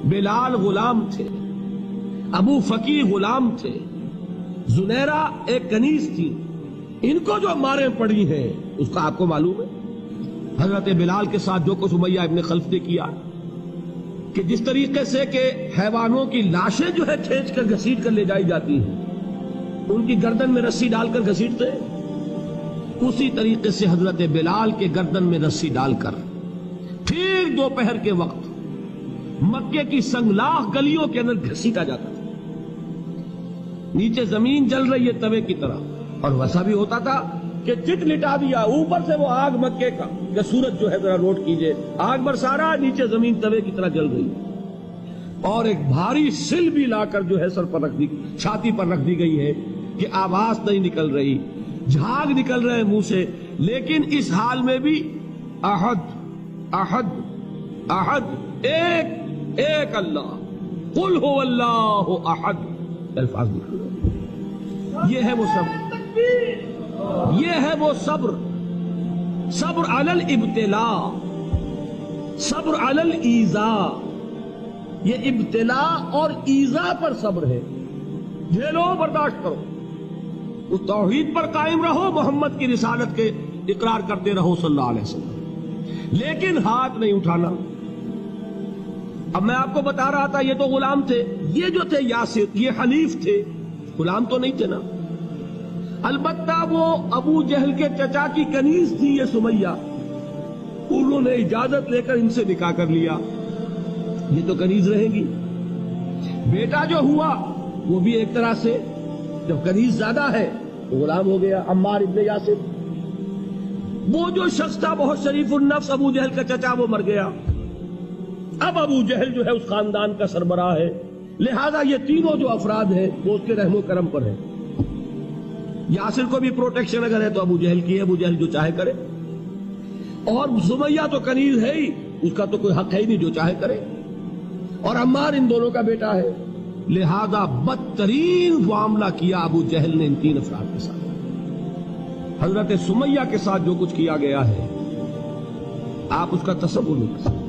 بلال غلام تھے، ابو فقی غلام تھے، زنیرہ ایک کنیز تھی. ان کو جو ماریں پڑی ہیں اس کا آپ کو معلوم ہے. حضرت بلال کے ساتھ جو کچھ امیہ ابن خلف نے کیا کہ جس طریقے سے کہ حیوانوں کی لاشیں جو ہے کھینچ کر گھسیٹ کر لے جائی جاتی ہیں، ان کی گردن میں رسی ڈال کر گھسیٹتے، اسی طریقے سے حضرت بلال کے گردن میں رسی ڈال کر پھر دوپہر کے وقت مکے کی سنگلاخ گلیوں کے اندر گھسیٹا جاتا تھا. نیچے زمین جل رہی ہے توے کی طرح، اور ویسا بھی ہوتا تھا کہ چٹ لٹا دیا، اوپر سے وہ آگ مکے کا کہ سورج جو ہے ذرا نوٹ کیجئے، آگ برسا رہا، نیچے زمین توے کی طرح جل رہی ہے، اور ایک بھاری سل بھی لا کر جو ہے سر پر رکھ دی، چھاتی پر رکھ دی گئی ہے کہ آواز نہیں نکل رہی، جھاگ نکل رہے منہ سے، لیکن اس حال میں بھی احد احد احد، ایک ایک اللہ، قل هو اللہ احد، الفاظ نکل رہے. یہ ہے وہ صبر، یہ ہے وہ صبر، صبر علی الابتلاء، صبر علی الایذاء. یہ ابتلاء اور ایذاء پر صبر ہے. جھیلو، برداشت کرو، اس توحید پر قائم رہو، محمد کی رسالت کے اقرار کرتے رہو صلی اللہ علیہ وسلم، لیکن ہاتھ نہیں اٹھانا. اب میں آپ کو بتا رہا تھا یہ تو غلام تھے، یہ جو تھے یاسر، یہ حلیف تھے، غلام تو نہیں تھے نا. البتہ وہ ابو جہل کے چچا کی کنیز تھی یہ سمیہ، انہوں نے اجازت لے کر ان سے نکاح کر لیا، یہ تو کنیز رہیں گی. بیٹا جو ہوا وہ بھی ایک طرح سے جب کنیز زیادہ ہے تو غلام ہو گیا، عمار ابن یاسر. وہ جو شخص تھا بہت شریف النفس ابو جہل کا چچا، وہ مر گیا. اب ابو جہل جو ہے اس خاندان کا سربراہ ہے، لہذا یہ تینوں جو افراد ہیں وہ اس کے رحم و کرم پر ہیں. یاسر کو بھی پروٹیکشن اگر ہے تو ابو جہل کی ہے، ابو جہل جو چاہے کرے، اور سمیہ تو کنیز ہے ہی، اس کا تو کوئی حق ہے ہی نہیں، جو چاہے کرے. اور عمار ان دونوں کا بیٹا ہے، لہذا بدترین معاملہ کیا ابو جہل نے ان تین افراد کے ساتھ. حضرت سمیہ کے ساتھ جو کچھ کیا گیا ہے آپ اس کا تصور نہیں کر سکتے.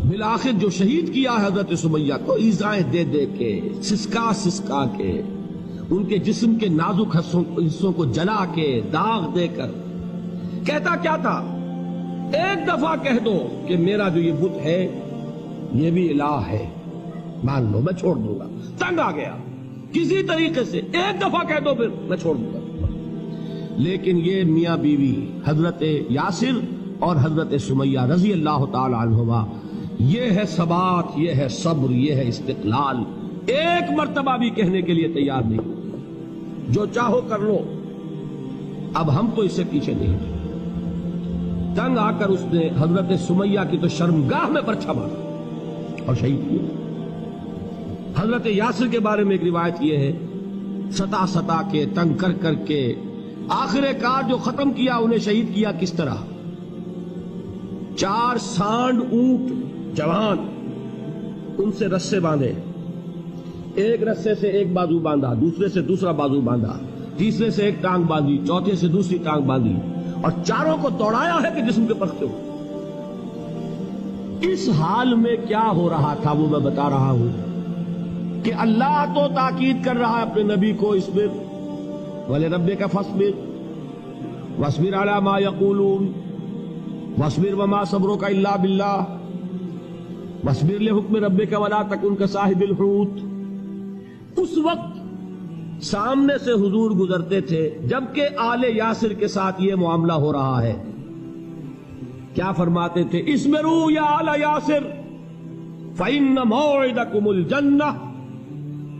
بالآخر جو شہید کیا ہے حضرت سمیہ کو، ایذائیں دے دے کے، سسکا سسکا کے، ان کے جسم کے نازک حصوں کو جلا کے، داغ دے کر. کہتا کیا تھا؟ ایک دفعہ کہہ دو کہ میرا جو یہ بت ہے یہ بھی الہ ہے، مان لو میں چھوڑ دوں گا. تنگ آ گیا، کسی طریقے سے ایک دفعہ کہہ دو پھر میں چھوڑ دوں گا. لیکن یہ میاں بیوی حضرت یاسر اور حضرت سمیہ رضی اللہ تعالی عنہما، یہ ہے ثبات، یہ ہے صبر، یہ ہے استقلال. ایک مرتبہ بھی کہنے کے لیے تیار نہیں، جو چاہو کر لو، اب ہم تو اس سے پیچھے نہیں. تنگ آ کر اس نے حضرت سمیہ کی تو شرمگاہ میں برچھا مارا اور شہید کیا. حضرت یاسر کے بارے میں ایک روایت یہ ہے، ستا کے، تنگ کر کر کے، آخر کار جو ختم کیا، انہیں شہید کیا کس طرح؟ 4 سانڈ اونٹ جوان، ان سے رسے باندھے، ایک رسے سے ایک بازو باندھا، دوسرے سے دوسرا بازو باندھا، تیسرے سے ایک ٹانگ باندھی، چوتھے سے دوسری ٹانگ باندھی، اور چاروں کو دوڑایا ہے کہ جسم کے پرکھتے ہو. اس حال میں کیا ہو رہا تھا وہ میں بتا رہا ہوں کہ اللہ تو تاکید کر رہا ہے اپنے نبی کو، اصبر وَلِرَبِّكَ فَاصْبِرْ وَاصْبِرْ عَلَى مَا يَقُولُونَ وَاصْبِرْ وَمَا صَبْرُكَ إِلَّا بِاللَّهِ وَاصْبِرْ لِحُكْمِ رَبِّكَ وَلَا تَكُنْ كَصَاحِبِ الْحُوتِ. اس وقت سامنے سے حضور گزرتے تھے جبکہ آل یاسر کے ساتھ یہ معاملہ ہو رہا ہے. کیا فرماتے تھے؟ اصبروا یا آل یاسر فإن موعدکم الجنہ،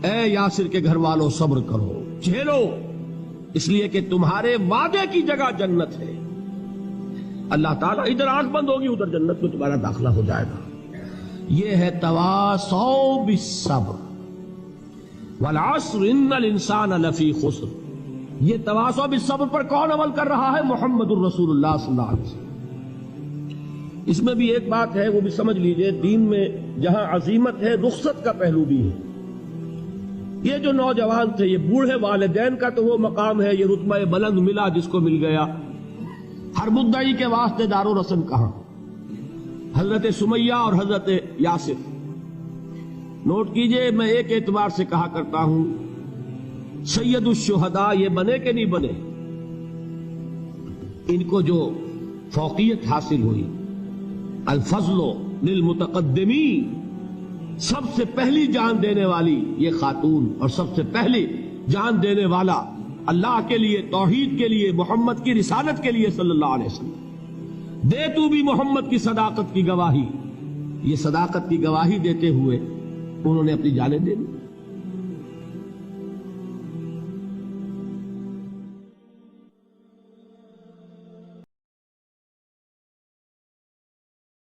اے یاسر کے گھر والوں صبر کرو، جھیلو، اس لیے کہ تمہارے وعدے کی جگہ جنت ہے. اللہ تعالیٰ ادھر آنکھ بند ہوگی ادھر جنت میں تمہارا داخلہ ہو جائے گا. یہ ہے تواصوا بالصبر والعصر ان الانسان لفی خسر. یہ تواصوا بالصبر پر کون عمل کر رہا ہے؟ محمد الرسول اللہ صلی اللہ علیہ وسلم. اس میں بھی ایک بات ہے، وہ بھی سمجھ لیجئے، دین میں جہاں عظیمت ہے رخصت کا پہلو بھی ہے. یہ جو نوجوان تھے، یہ بوڑھے والدین کا تو وہ مقام ہے، یہ رتبہ بلند ملا جس کو مل گیا. ہر مدعی کے واسطے دار و رسم کہاں؟ حضرت سمیہ اور حضرت یاسر. نوٹ کیجئے، میں ایک اعتبار سے کہا کرتا ہوں سید الشہداء یہ بنے کہ نہیں بنے، ان کو جو فوقیت حاصل ہوئی، الفضل للمتقدمین، سب سے پہلی جان دینے والی یہ خاتون اور سب سے پہلی جان دینے والا اللہ کے لیے، توحید کے لیے، محمد کی رسالت کے لیے صلی اللہ علیہ وسلم. دے تو بھی محمد کی صداقت کی گواہی. یہ صداقت کی گواہی دیتے ہوئے انہوں نے اپنی جانیں دے دی.